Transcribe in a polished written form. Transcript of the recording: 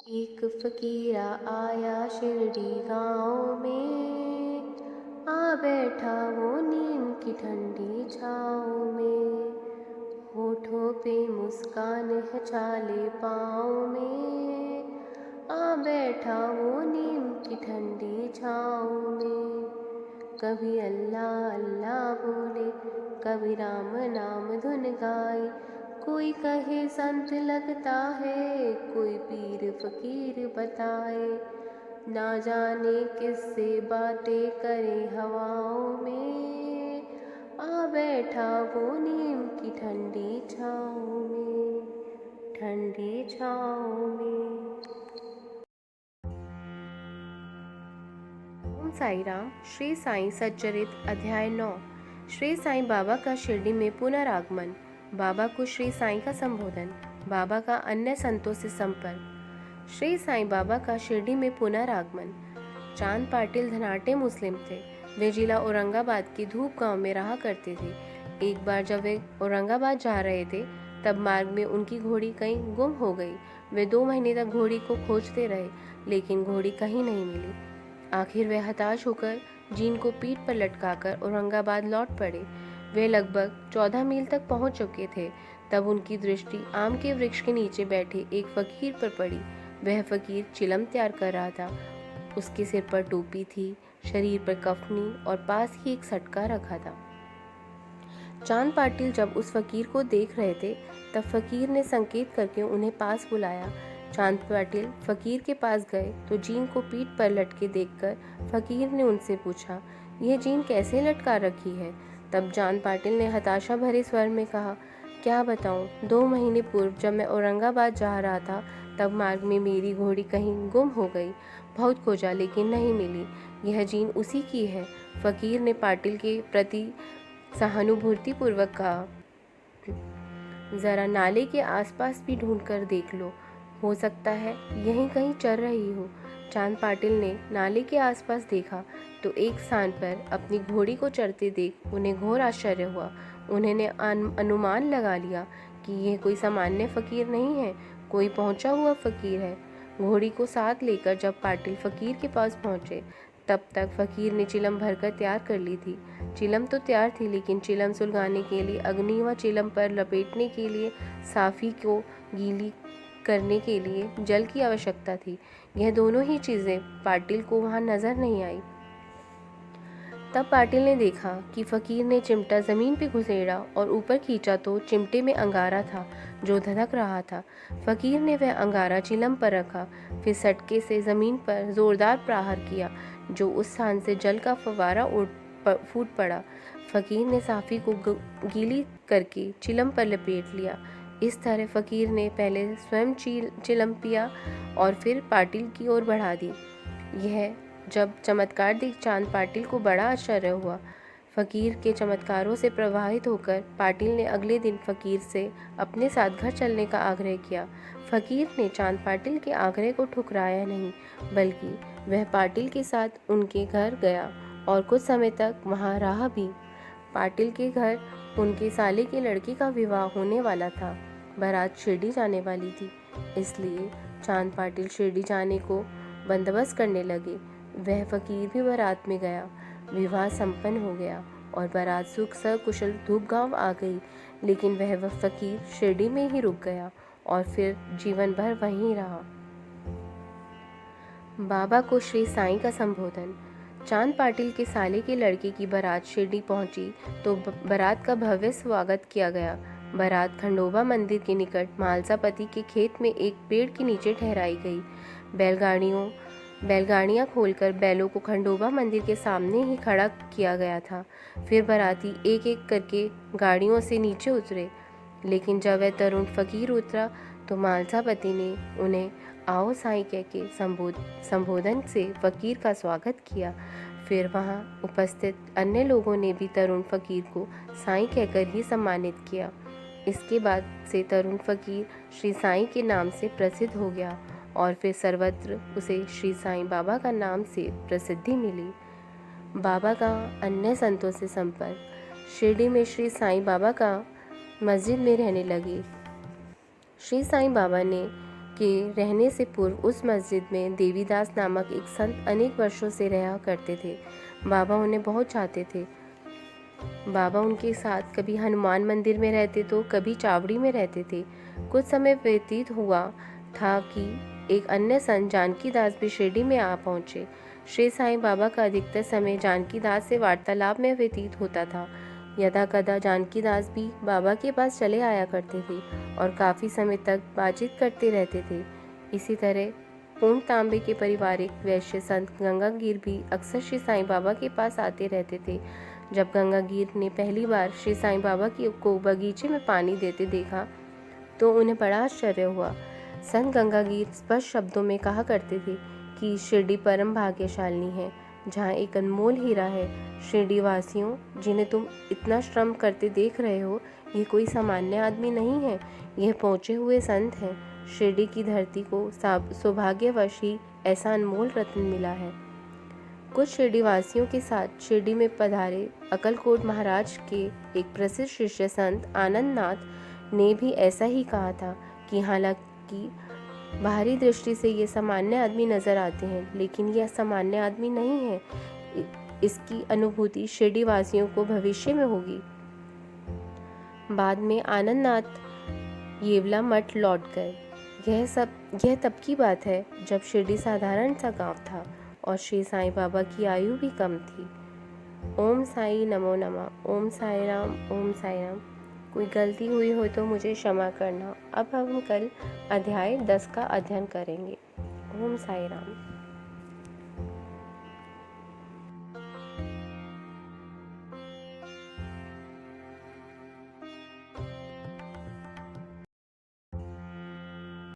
एक फकीरा आया शिरडी गाँव में, आ बैठा वो नीम की ठंडी छाँव में। होठों पे मुस्कान है चाले पाँव में, आ बैठा वो नीम की ठंडी छाँव में। कभी अल्लाह अल्लाह बोले, कभी राम नाम धुन गाए। कोई कहे संत लगता है, कोई पीर फकीर बताए। ना जाने किससे बातें करे हवाओं में, आ बैठा वो नीम की ठंडी छाँव में, ठंडी छाँव में। ओम साई राम। श्री साईं सच्चरित अध्याय 9। श्री साईं बाबा का शिरडी में पुनरागमन। बाबा को श्री साईं का संबोधन। बाबा का अन्य संतों से संपर्क। श्री साईं बाबा का शिरडी में पुनरागमन। चांद पाटिल धनाटे मुस्लिम थे। वे जिला औरंगाबाद के धूप गांव में रहा करते थे। एक बार जब वे औरंगाबाद जा रहे थे, तब मार्ग में उनकी घोड़ी कहीं गुम हो गई। वे 2 महीने तक घोड़ी को खोजते रहे, लेकिन घोड़ी कहीं नहीं मिली। आखिर वे हताश होकर जीन को पीठ पर लटकाकर औरंगाबाद लौट पड़े। वे लगभग 14 मील तक पहुंच चुके थे, तब उनकी दृष्टि आम के वृक्ष के नीचे बैठे एक फकीर पर पड़ी। वह फकीर चिलम तैयार कर रहा था। उसके सिर पर टोपी थी, शरीर पर कफनी और पास ही एक सटका रखा था। चांद पाटिल जब उस फकीर को देख रहे थे, तब फकीर ने संकेत करके उन्हें पास बुलाया। चांद पाटिल फकीर के पास गए तो जीन को पीठ पर लटके देखकर फकीर ने उनसे पूछा, यह जीन कैसे लटका रखी है? तब चांद पाटिल ने हताशा भरे स्वर में कहा, क्या बताऊं, 2 महीने पूर्व जब मैं औरंगाबाद जा रहा था, तब मार्ग में मेरी घोड़ी कहीं गुम हो गई। बहुत खोजा लेकिन नहीं मिली। यह जीन उसी की है। फकीर ने पाटिल के प्रति सहानुभूतिपूर्वक कहा, जरा नाले के आसपास भी ढूंढ कर देख लो, हो सकता है यहीं कहीं चल रही हो। चांद पाटिल ने नाले के आसपास देखा तो एक स्थान पर अपनी घोड़ी को चरते देख उन्हें घोर आश्चर्य हुआ। उन्होंने अनुमान लगा लिया कि यह कोई सामान्य फकीर नहीं है, कोई पहुंचा हुआ फकीर है। घोड़ी को साथ लेकर जब पाटिल फकीर के पास पहुंचे, तब तक फकीर ने चिलम भरकर तैयार कर ली थी। चिलम तो तैयार थी, लेकिन चिलम सुलगाने के लिए अग्नि व चिलम पर लपेटने के लिए साफी को गीली करने के लिए जल की आवश्यकता थी। यह दोनों ही चीज़ें पाटिल को वहां नजर नहीं आई। तब पाटिल ने देखा कि फकीर ने चिमटा जमीन पर घुसेड़ा और ऊपर खींचा तो चिमटे में अंगारा था जो धधक रहा था। फकीर ने वह अंगारा चिलम पर रखा, फिर सटके से जमीन पर जोरदार प्रहार किया, जो उस स्थान से जल का फव्वारा फूट पड़ा। फकीर ने साफी को गीली करके चिलम पर लपेट लिया। इस तरह फकीर ने पहले स्वयं चिलम पिया और फिर पाटिल की ओर बढ़ा दी। यह जब चमत्कार देख चांद पाटिल को बड़ा आश्चर्य हुआ। फकीर के चमत्कारों से प्रभावित होकर पाटिल ने अगले दिन फकीर से अपने साथ घर चलने का आग्रह किया। फकीर ने चांद पाटिल के आग्रह को ठुकराया नहीं, बल्कि वह पाटिल के साथ उनके घर गया और कुछ समय तक वहां रहा भी। पाटिल के घर उनके साले के लड़के का विवाह होने वाला था। बारात शिरडी जाने वाली थी, इसलिए चांद पाटिल शिरडी जाने को बंदोबस्त करने लगे। वह फकीर भी बारात में गया। विवाह संपन्न हो गया और बारात सुख सकुशल धूप गांव आ गई, लेकिन वह फकीर शिरडी में ही रुक गया और फिर जीवन भर वहीं रहा। बाबा को श्री साईं का संबोधन। चांद पाटिल के साले के लड़के की बारात शिरडी पहुंची तो बारात का भव्य स्वागत किया गया। बारात खंडोबा मंदिर के निकट मालसापति के खेत में एक पेड़ के नीचे ठहराई गई। बैलगाड़ियां खोलकर बैलों को खंडोबा मंदिर के सामने ही खड़ा किया गया था। फिर बाराती एक एक करके गाड़ियों से नीचे उतरे, लेकिन जब वह तरुण फकीर उतरा तो मालसापति ने उन्हें आओ साईं कह के संबोधन से फकीर का स्वागत किया। फिर वहां उपस्थित अन्य लोगों ने भी तरुण फकीर को साईं कहकर ही सम्मानित किया। इसके बाद से तरुण फकीर श्री साईं के नाम से प्रसिद्ध हो गया और फिर सर्वत्र उसे श्री साईं बाबा का नाम से प्रसिद्धि मिली। बाबा का अन्य संतों से संपर्क। शिरडी में श्री साईं बाबा का मस्जिद में रहने लगे। श्री साईं बाबा ने के रहने से पूर्व उस मस्जिद में देवीदास नामक एक संत अनेक वर्षों से रहा करते थे। बाबा उन्हें बहुत चाहते थे। बाबा उनके साथ कभी हनुमान मंदिर में रहते तो कभी चावड़ी में रहते थे। कुछ समय व्यतीत हुआ था कि एक अन्य संत जानकीदास भी शिरडी में आ पहुंचे। श्री साईं बाबा का अधिकतर समय जानकीदास से वार्तालाप में व्यतीत होता था। यदा कदा जानकीदास भी बाबा के पास चले आया करते थे और काफ़ी समय तक बातचीत करते रहते थे। इसी तरह पूर्ण तांबे के पारिवारिक वैश्य संत गंगागीर भी अक्सर श्री साईं बाबा के पास आते रहते थे। जब गंगागीर ने पहली बार श्री साईं बाबा को बगीचे में पानी देते देखा तो उन्हें बड़ा आश्चर्य हुआ। संत गंगागीर स्पष्ट शब्दों में कहा करते थे कि शिरडी परम भाग्यशालिनी है, जहाँ एक अनमोल हीरा है। शिरडी वासियों, जिन्हें तुम इतना श्रम करते देख रहे हो, ये कोई सामान्य आदमी नहीं है, यह पहुँचे हुए संत हैं। शिरडी की धरती को सौभाग्यवश ही ऐसा अनमोल रत्न मिला है। कुछ शिरडी वासियों के साथ शिरडी में पधारे अक्कलकोट महाराज के एक प्रसिद्ध शिष्य संत आनंदनाथ ने भी ऐसा ही कहा था कि हालांकि बाहरी दृष्टि से ये सामान्य आदमी नजर आते हैं, लेकिन यह सामान्य आदमी नहीं है। इसकी अनुभूति शिरडी वासियों को भविष्य में होगी। बाद में आनंदनाथ येवला मठ लौट गए। यह तब की बात है जब शिरडी साधारण सा गांव था और श्री साईं बाबा की आयु भी कम थी। ओम साई नमो नमः। ओम साई राम। ओम साई राम। कोई गलती हुई हो तो मुझे क्षमा करना। अब हम कल अध्याय 10 का अध्ययन करेंगे। ओम साई राम।